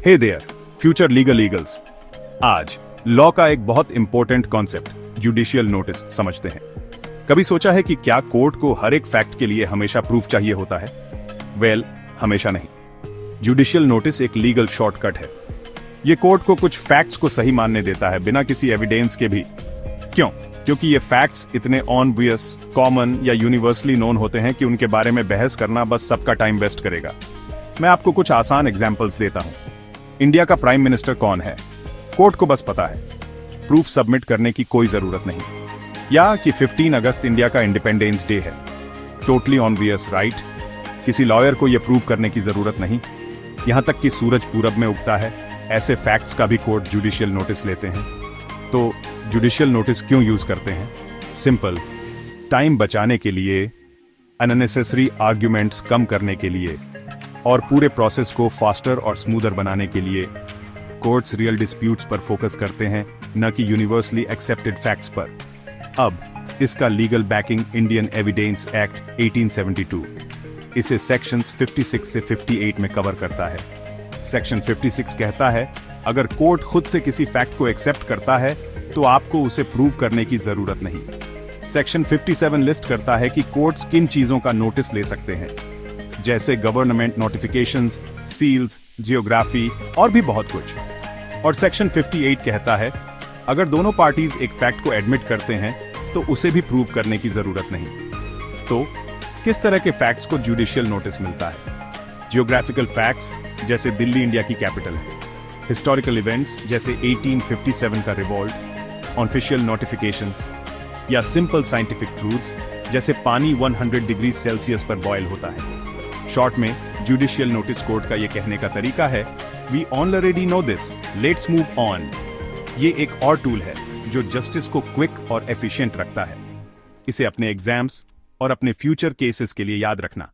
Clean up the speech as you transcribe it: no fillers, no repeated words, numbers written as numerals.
Hey there future legal eagles, आज law का एक बहुत इंपॉर्टेंट कॉन्सेप्ट जुडिशियल नोटिस समझते हैं। कभी सोचा है कि क्या कोर्ट को हर एक फैक्ट के लिए हमेशा प्रूफ चाहिए होता है? वेल, हमेशा नहीं। जुडिशियल नोटिस एक लीगल शॉर्टकट है। यह कोर्ट को कुछ फैक्ट्स को सही मानने देता है बिना किसी एविडेंस के भी। क्यों? क्योंकि ये फैक्ट्स इतने ऑब्वियस, कॉमन या यूनिवर्सली नोन होते हैं कि उनके बारे में बहस करना बस सबका टाइम वेस्ट करेगा। मैं आपको कुछ आसान एग्जांपल्स देता हूं। इंडिया का प्राइम मिनिस्टर कौन है? कोर्ट को बस पता है, प्रूफ सबमिट करने की कोई जरूरत नहीं। या कि 15 अगस्त इंडिया का इंडिपेंडेंस डे है, टोटली ऑब्वियस राइट? किसी लॉयर को यह प्रूव करने की जरूरत नहीं। यहां तक कि सूरज पूरब में उगता है, ऐसे फैक्ट्स का भी कोर्ट जुडिशियल नोटिस लेते हैं। तो जुडिशियल नोटिस क्यों यूज करते हैं? सिंपल, टाइम बचाने के लिए, अननेसेसरी आर्ग्यूमेंट्स कम करने के लिए और पूरे प्रोसेस को फास्टर और स्मूदर बनाने के लिए। कोर्ट्स रियल डिस्प्यूट्स पर फोकस करते हैं, न कि यूनिवर्सली एक्सेप्टेड फैक्ट्स पर। अब इसका legal backing Indian evidence act 1872 इसे सेक्शंस 56 से 58 में कवर करता है। सेक्शन 56 कहता है, अगर कोर्ट खुद से किसी फैक्ट को एक्सेप्ट करता है तो आपको उसे प्रूव करने की जरूरत नहीं। सेक्शन 57 लिस्ट करता है कि कोर्ट्स किन चीजों का नोटिस ले सकते हैं, जैसे गवर्नमेंट नोटिफिकेशंस, सील्स, जियोग्राफी और भी बहुत कुछ। और सेक्शन 58 कहता है, अगर दोनों पार्टीज एक फैक्ट को एडमिट करते हैं तो उसे भी प्रूव करने की जरूरत नहीं। तो किस तरह के फैक्ट्स को जुडिशियल नोटिस मिलता है? जियोग्राफिकल फैक्ट्स, जैसे दिल्ली इंडिया की कैपिटल है। हिस्टोरिकल इवेंट्स, जैसे 1857 का रिवॉल्ट। ऑफिशियल नोटिफिकेशंस या सिंपल साइंटिफिक ट्रूथ्स, जैसे पानी 100 डिग्री सेल्सियस पर बॉयल होता है। शॉर्ट में, जुडिशियल नोटिस कोर्ट का यह कहने का तरीका है, we already know this, let's move on. ये एक और टूल है जो जस्टिस को क्विक और एफिशिएंट रखता है। इसे अपने एग्जाम्स और अपने फ्यूचर केसेस के लिए याद रखना।